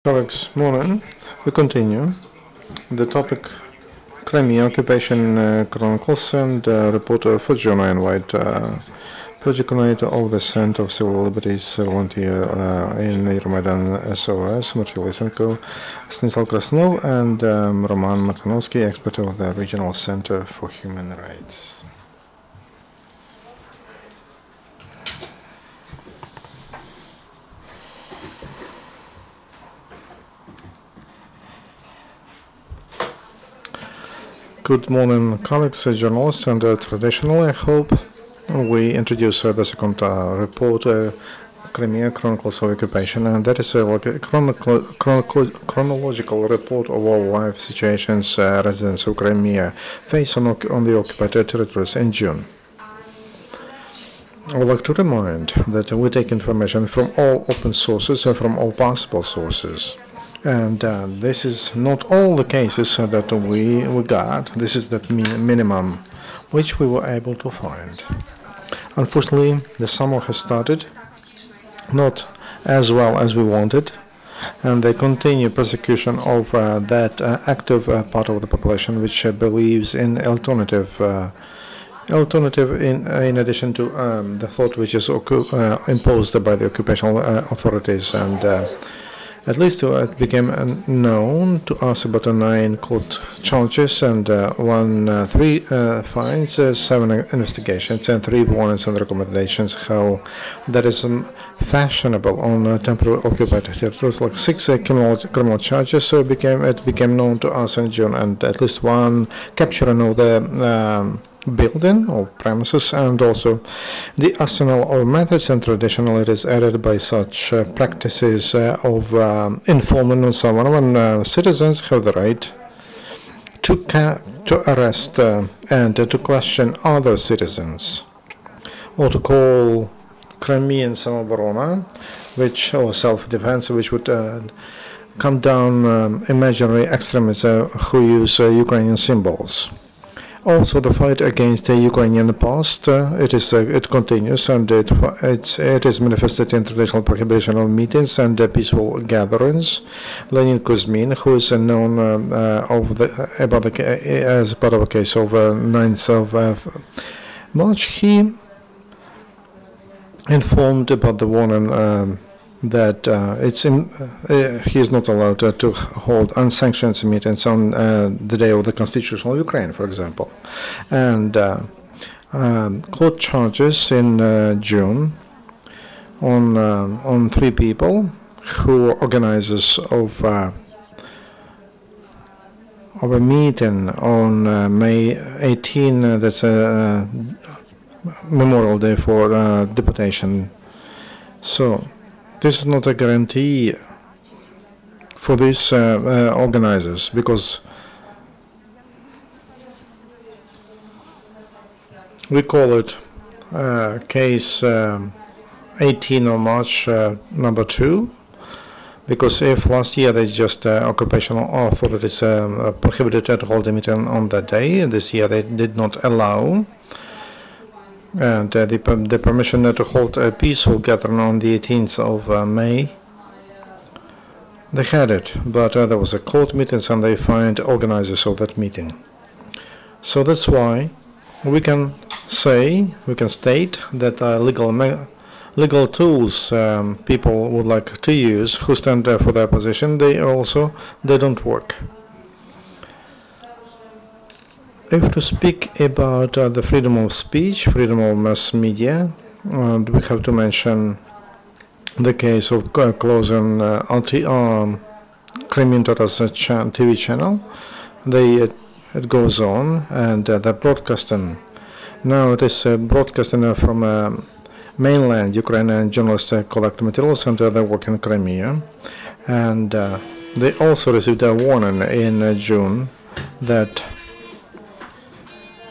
Colleagues, morning. We continue. The topic Crimea occupation chronicles and reporter for June I invite project coordinator of the Center of Civil Liberties volunteer in Euromaidan SOS, Marya Lysenko, Stanislav Krasnov, and Martynovsky, expert of the Regional Center for Human Rights. Good morning, colleagues, journalists, and traditionally, I hope we introduce the second report, Crimea Chronicles of Occupation, and that is like a chronological report of all life situations residents of Crimea face on the occupied territories in June. I would like to remind that we take information from all open sources and from all possible sources. And this is not all the cases that we got. This is the minimum which we were able to find. Unfortunately, the summer has started not as well as we wanted, and they continue persecution of that active part of the population which believes in alternative in addition to the thought which is imposed by the occupational authorities. And at least it became known to us about 9 court charges and 3 fines, 7 investigations, and 3 warnings and recommendations. How that is fashionable on temporarily occupied territories, like 6 criminal charges. So it became known to us in June, and at least 1 capturing of the building or premises, and also the arsenal of methods and traditionally it is added by such practices of informing on someone when citizens have the right to arrest and to question other citizens, or to call Crimean samoborona, or self-defense, which would come down imaginary extremists who use Ukrainian symbols. Also, the fight against the Ukrainian past, it continues, and it is manifested in traditional prohibition of meetings and peaceful gatherings. Leonid Kuzmin, who is known as part of a case of 9th of March, he informed about the warning that he is not allowed to hold unsanctioned meetings on the day of the constitutional Ukraine, for example. And court charges in June on 3 people who were organizers of a meeting on May 18. That's a Memorial Day for deportation. So this is not a guarantee for these organizers, because we call it case 18 of March number 2, because if last year they just occupational authorities prohibited to hold a meeting on that day, this year they did not allow. And the permission to hold a peaceful gathering on the 18th of May, they had it, but there was a court meeting and they fined organizers of that meeting. So that's why we can state that legal tools people would like to use who stand for their position, they don't work. If to speak about the freedom of speech, freedom of mass media, we have to mention the case of closing Crimean Tatars TV channel. It goes on, and the broadcasting. Now it is broadcasting from mainland Ukrainian journalists collect materials and they work in Crimea. And they also received a warning in June that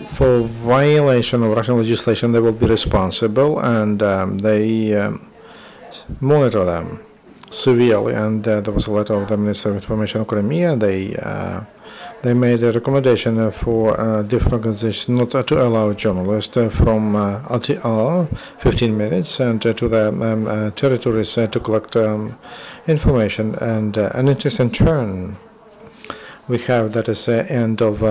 for violation of Russian legislation they will be responsible, and they monitor them. severely, and there was a letter of the Minister of Information of Crimea. They made a recommendation for different organizations not to allow journalists from RTR 15 minutes and to the territories to collect information. And an interesting turn we have that is the end of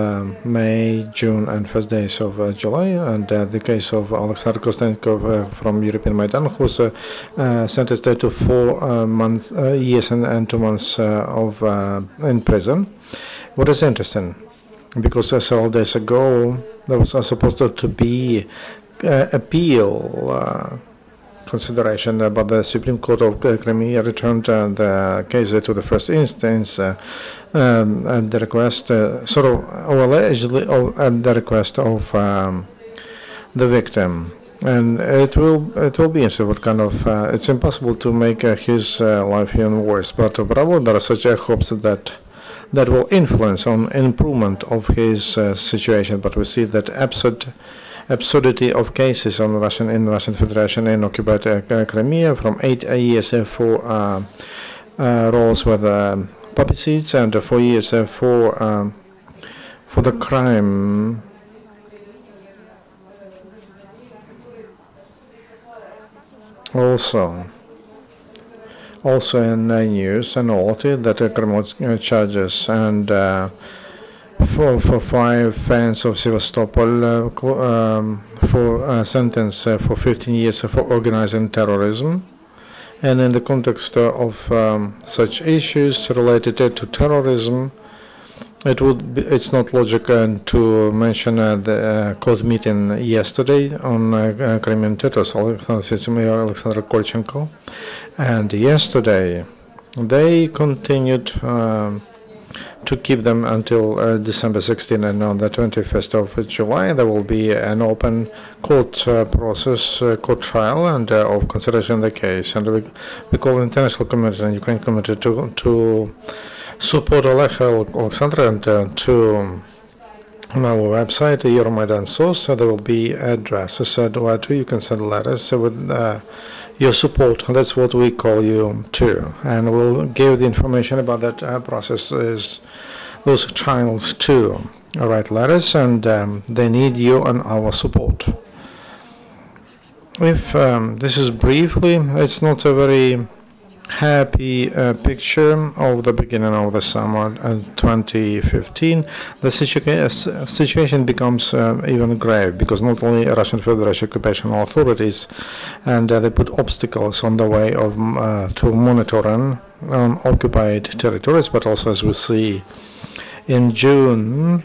May, June, and first days of July, and the case of Alexander Kostenko from Euromaidan, who's sentenced to 4 years and 2 months of in prison. What is interesting, because several days ago there was supposed to be appeal consideration, but the Supreme Court of Crimea returned the case to the first instance at the request, or allegedly at the request of the victim. And it will be interesting what kind of it's impossible to make his life even worse, but probably there are such hopes that will influence on improvement of his situation. But we see that absurdity of cases on in Russian Federation in occupied Crimea, from 8 years for roles with poppy seeds and 4 years for the crime. Also in news and noted that criminal charges and for 5 fans of Sevastopol for sentence for 15 years for organizing terrorism. And in the context of such issues related to terrorism, it's not logical to mention the court meeting yesterday on Crimean territories, Alexander Kolchenko. And yesterday they continued to keep them until December 16, and on the 21st of July there will be an open court process, court trial, and of consideration of the case. And we call the international community and Ukraine community to support Alexander, and to on our website, Euromaidan SOS, there will be addresses where you can send letters with your support. That's what we call you to, and we'll give the information about that process. Is those trials to write letters, and they need you and our support. If this is briefly, it's not a very happy picture of the beginning of the summer 2015. The situation becomes even grave, because not only Russian Federation occupational authorities and they put obstacles on the way of to monitoring occupied territories, but also, as we see in June,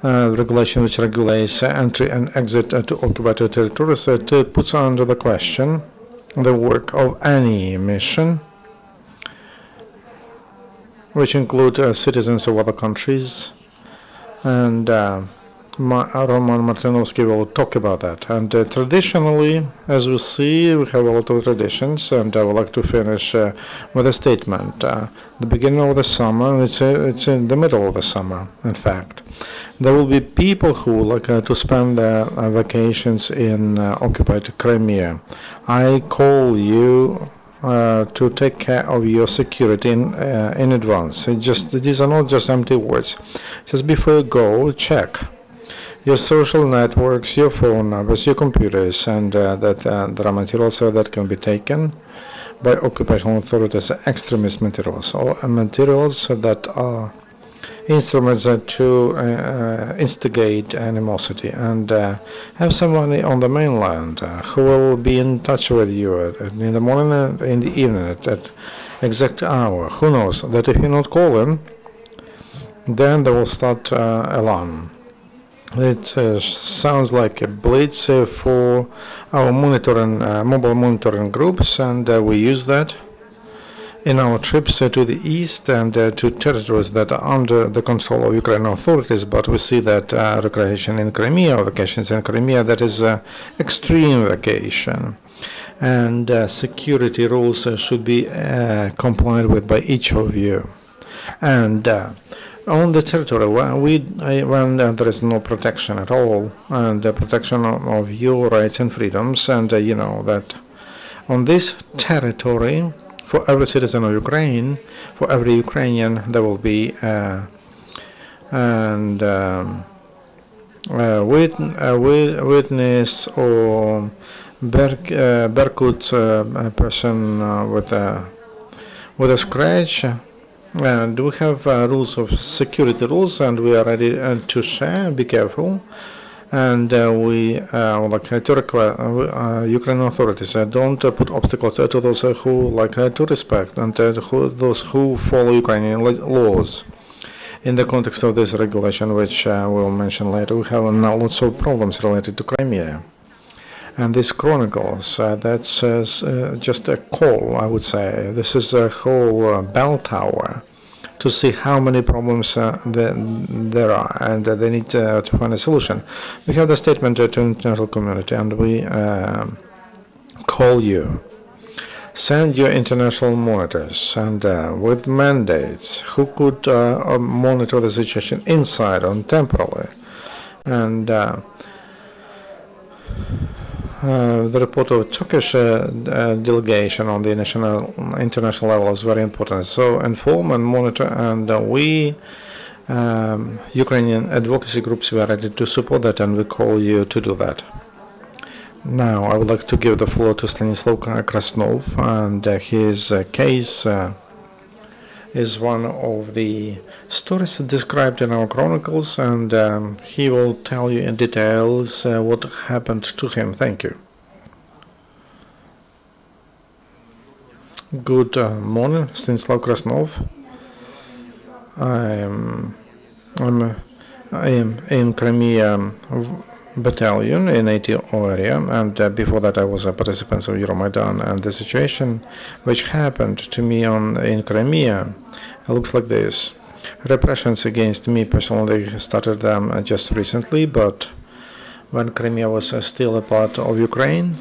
regulation which regulates entry and exit to occupied territories, it puts under the question the work of any mission, which include citizens of other countries, and Roman Martynovsky will talk about that. And traditionally, as we see, we have a lot of traditions, and I would like to finish with a statement. The beginning of the summer, it's in the middle of the summer, in fact. There will be people who would like to spend their vacations in occupied Crimea. I call you to take care of your security in advance. These are not just empty words. Just before you go, check your social networks, your phone numbers, your computers, and that there are materials that can be taken by occupational authorities, extremist materials, or materials that are instruments to instigate animosity, and have somebody on the mainland who will be in touch with you in the morning and in the evening at exact hour. Who knows that if you're not calling, then they will start alarm. It sounds like a blitz for our monitoring, mobile monitoring groups, and we use that in our trips to the east and to territories that are under the control of Ukrainian authorities. But we see that recreation in Crimea, or vacations in Crimea, that is extreme vacation, and security rules should be complied with by each of you. And on the territory when there is no protection at all, and the protection of your rights and freedoms, and you know that on this territory For every citizen of Ukraine, for every Ukrainian, there will be witness or Berkut person with a scratch. And we have rules of security rules, and we are ready to share. Be careful. And we like to require Ukrainian authorities don't put obstacles to those who like to respect and those who follow Ukrainian laws. In the context of this regulation, which we'll mention later, we have now lots of problems related to Crimea. And this chronicles, that's just a call, I would say. This is a whole bell tower to see how many problems there are, and they need to find a solution. We have the statement to the international community, and we call you. Send your international monitors, and with mandates, who could monitor the situation inside or temporarily. And the report of Turkish delegation on the international level is very important. So inform and monitor, and we Ukrainian advocacy groups, we are ready to support that, and we call you to do that. Now I would like to give the floor to Stanislav Krasnov, and his case is one of the stories described in our chronicles, and he will tell you in details what happened to him. Thank you. Good morning, Stanislav Krasnov. I am in Crimea battalion in 80 area, and before that I was a participant of Euromaidan, and the situation which happened to me in Crimea looks like this. Repressions against me personally started just recently, but when Crimea was still a part of Ukraine,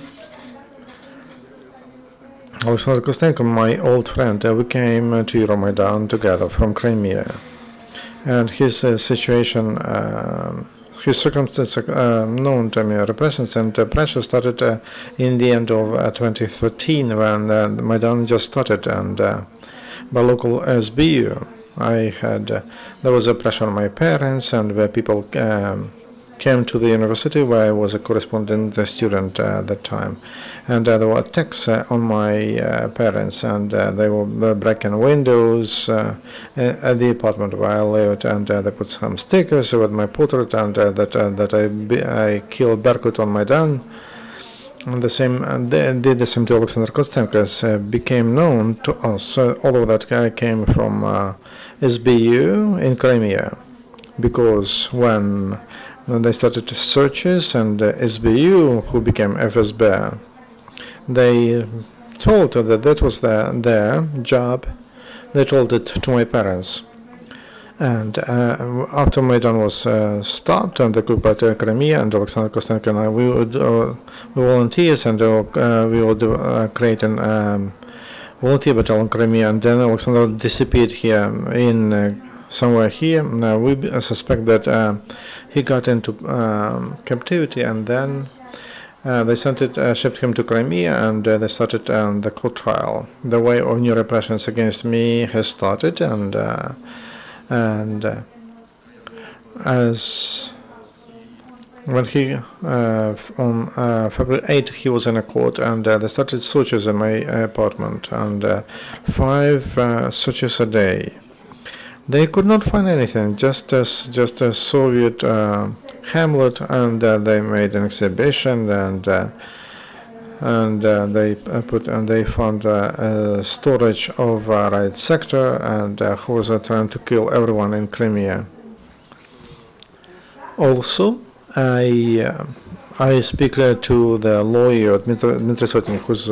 Alexander Kostenko, my old friend, we came to Euromaidan together from Crimea, and his situation, his circumstances known to me, repressions and pressure started in the end of 2013 when Maidan just started, and by local SBU, there was a pressure on my parents, and where people came to the university where I was a correspondent student at that time, and there were attacks on my parents, and they were breaking windows at the apartment where I lived, and they put some stickers with my portrait, and that I killed Berkut on Maidan. And the same, they did the same to Alexander Kostenko. Became known to us. All of that came from SBU in Crimea, because when they started searches, and SBU, who became FSB, they told that was their job. They told it to my parents. And after Maidan was stopped and they occupied Crimea, and Alexander Kostenko and I, we would volunteers, and we would create an volunteer battalion in Crimea, and then Alexander disappeared here in somewhere here. We suspect that he got into captivity, and then they shipped him to Crimea, and they started the court trial. The way of new repressions against me has started, and as when he on February 8th he was in a court, and they started searches in my apartment, and 5 searches a day. They could not find anything, just a Soviet hamlet, and they made an exhibition, and they found a storage of right sector, and who was trying to kill everyone in Crimea. Also, I speak to the lawyer Dmitry Sotnik, who's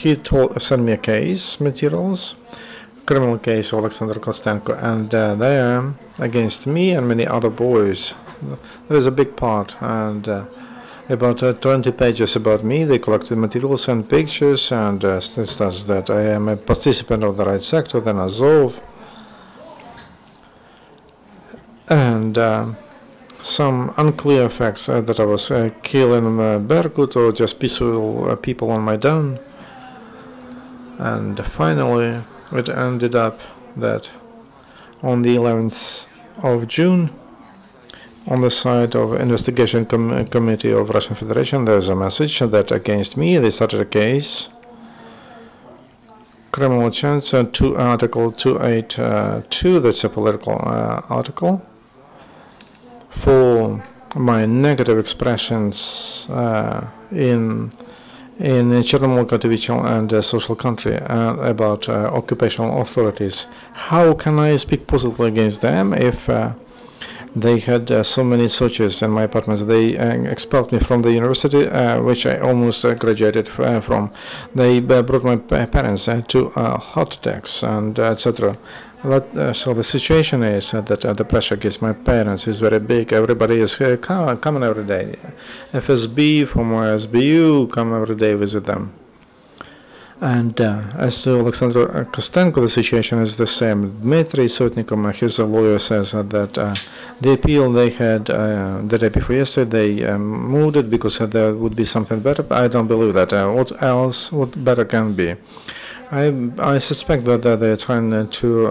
he sent me a case materials, criminal case of Alexander Kostenko, and there against me and many other boys. There is a big part, and about 20 pages about me. They collected materials and pictures, and it says that I am a participant of the right sector, then Azov, and some unclear facts that I was killing Berkut or just peaceful people on Maidan. And finally, it ended up that on the 11th of June, on the side of Investigation Committee of Russian Federation, there's a message that against me they started a case, criminal charge, Article 282, that's a political article, for my negative expressions in Chernomorsk, Katowice, and social country about occupational authorities. How can I speak positively against them if they had so many searches in my apartments? They expelled me from the university, which I almost graduated from. They brought my parents to hot attacks and etc. So the situation is that the pressure against my parents is very big. Everybody is coming every day. FSB from SBU come every day visit them. And as to Alexander Kostenko, the situation is the same. Dmitry Sotnikov, his lawyer, says that the appeal they had the day before yesterday, they moved it because there would be something better. I don't believe that. What better can be? I suspect that they're trying to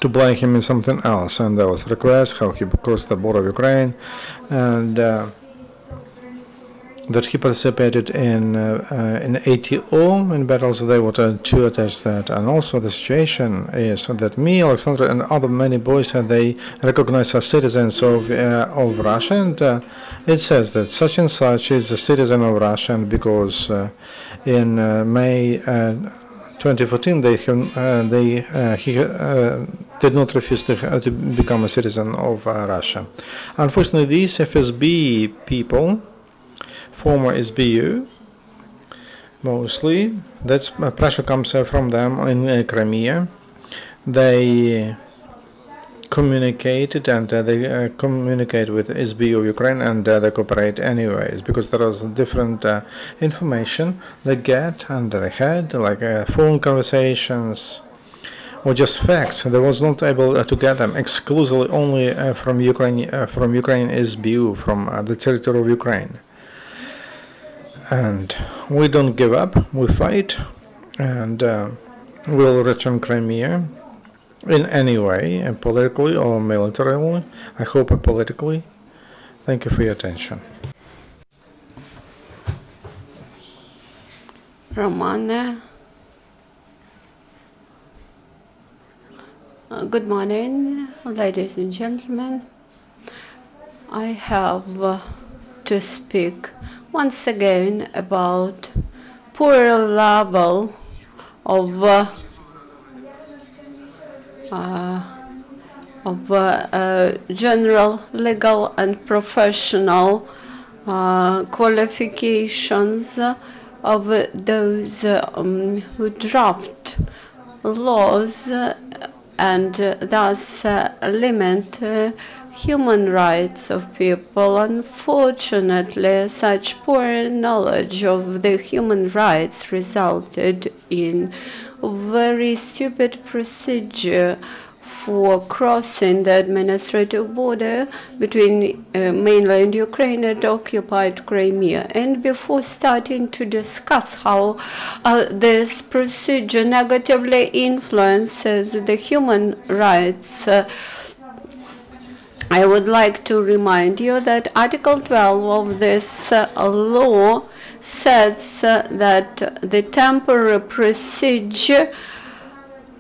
blame him in something else, and there was request how he crossed the border of Ukraine, and that he participated in ATO in battles. They wanted to attach that, and also the situation is that me, Alexander, and other many boys they recognize as citizens of Russia, and it says that such and such is a citizen of Russia, and because in May 2014 he did not refuse to become a citizen of Russia. Unfortunately, these FSB people, former SBU, mostly, that's pressure comes from them in Crimea. They communicated and they communicate with SBU of Ukraine, and they cooperate anyways because there is different information they get and they had, like phone conversations or just facts. They was not able to get them exclusively only from Ukraine SBU, from the territory of Ukraine. And we don't give up, we fight, and we'll return Crimea in any way, politically or militarily. I hope politically. Thank you for your attention. Romana. Good morning, ladies and gentlemen. I have to speak once again about poor level of general, legal and professional qualifications of those who draft laws and thus limit human rights of people. Unfortunately, such poor knowledge of the human rights resulted in a very stupid procedure for crossing the administrative border between mainland Ukraine and occupied Crimea. And before starting to discuss how this procedure negatively influences the human rights, I would like to remind you that Article 12 of this law says that the temporary procedure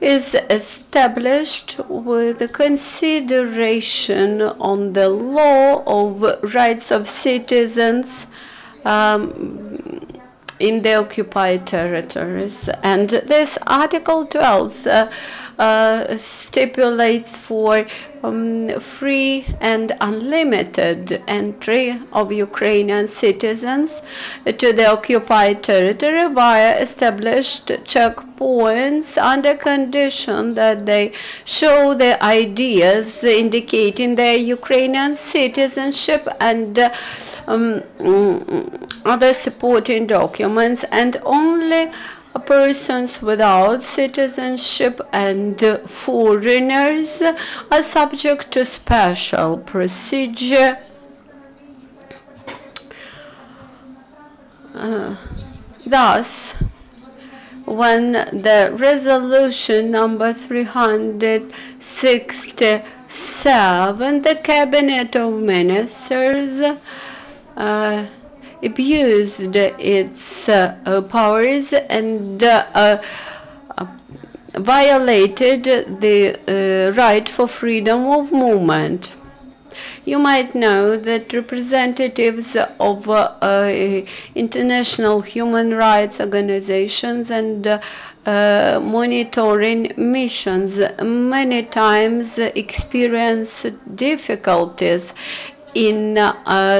is established with the consideration on the law of rights of citizens in the occupied territories. And this Article 12 stipulates for free and unlimited entry of Ukrainian citizens to the occupied territory via established checkpoints under condition that they show the ideas indicating their Ukrainian citizenship and other supporting documents, and only persons without citizenship and foreigners are subject to special procedure. Thus, when the resolution number 367, the Cabinet of Ministers abused its powers and violated the right for freedom of movement. You might know that representatives of international human rights organizations and monitoring missions many times experience difficulties in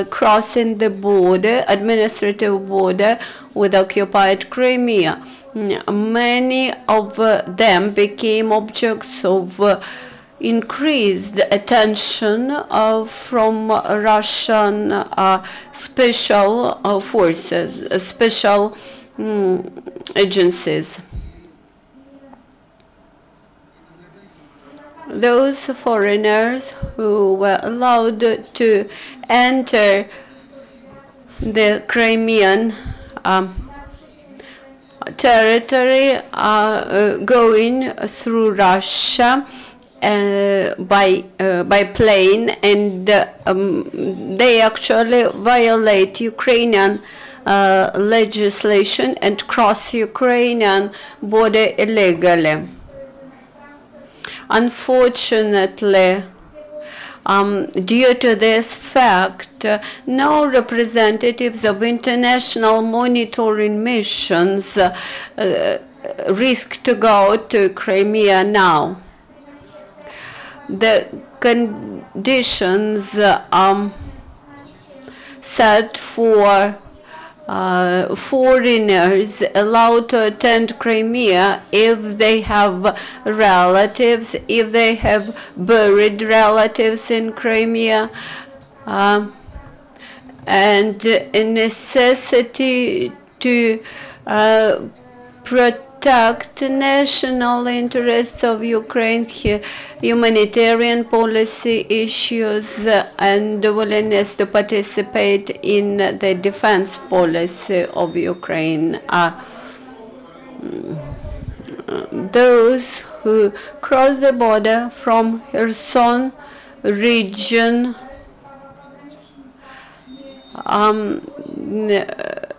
crossing the border, administrative border with occupied Crimea. Many of them became objects of increased attention from Russian special forces, special agencies. Those foreigners who were allowed to enter the Crimean territory are going through Russia by plane, and they actually violate Ukrainian legislation and cross Ukrainian border illegally. Unfortunately, due to this fact, no representatives of international monitoring missions risk to go to Crimea now. The conditions set for foreigners allowed to attend Crimea if they have relatives, if they have buried relatives in Crimea, and a necessity to protect national interests of Ukraine, humanitarian policy issues, and the willingness to participate in the defense policy of Ukraine. Those who cross the border from Kherson region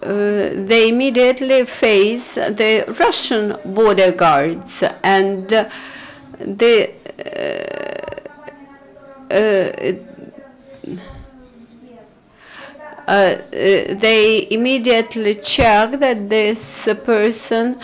they immediately face the Russian border guards, and they immediately check that this person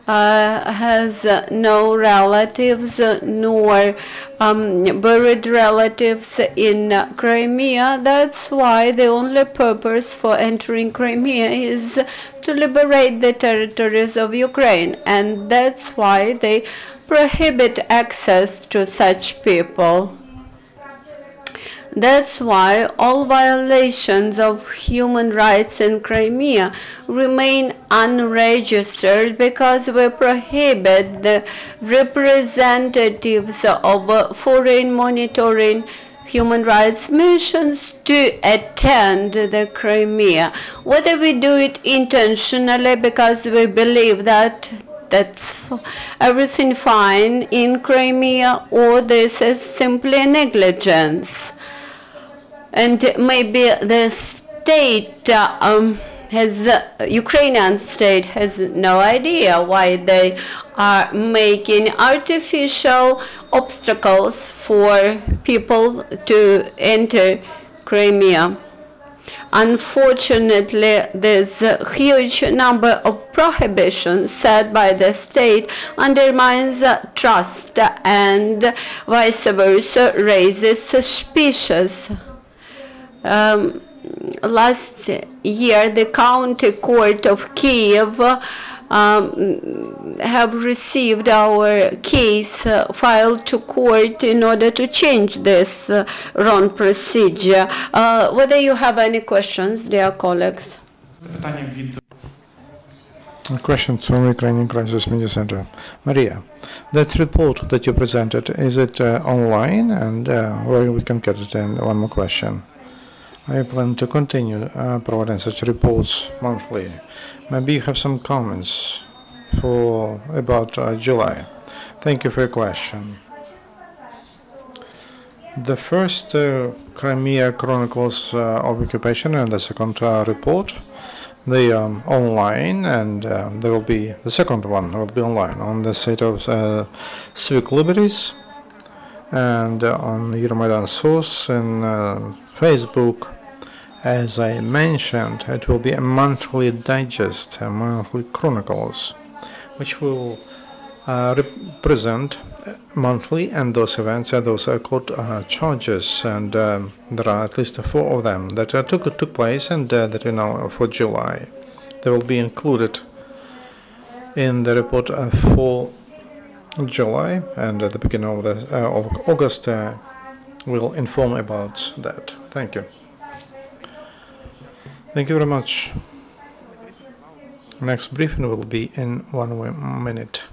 has no relatives nor buried relatives in Crimea. That's why the only purpose for entering Crimea is to liberate the territories of Ukraine, and that's why they prohibit access to such people. That's why all violations of human rights in Crimea remain unregistered, because we prohibit the representatives of foreign monitoring human rights missions to attend the Crimea. Whether we do it intentionally because we believe that that's everything fine in Crimea, or this is simply negligence. And maybe the state Ukrainian state has no idea why they are making artificial obstacles for people to enter Crimea. Unfortunately, this huge number of prohibitions set by the state undermines trust, and vice versa raises suspicions. Last year, the County Court of Kiev have received our case filed to court in order to change this wrong procedure. Whether you have any questions, dear colleagues? A question from Ukrainian Crisis Media Center. Maria, that report that you presented, is it online, and where we can get it? And one more question. I plan to continue providing such reports monthly. Maybe you have some comments for about July? Thank you for your question. The first Crimea chronicles of occupation and the second report, they are online, and there will be the second one will be online on the site of Civil Liberties and on Euromaidan SOS and Facebook. As I mentioned, it will be a monthly digest, a monthly chronicles, which will represent monthly, and those events and those court charges, and there are at least 4 of them that took place, and that are now for July. They will be included in the report for July, and at the beginning of August we'll inform about that. Thank you. Thank you very much. Next briefing will be in 1 minute.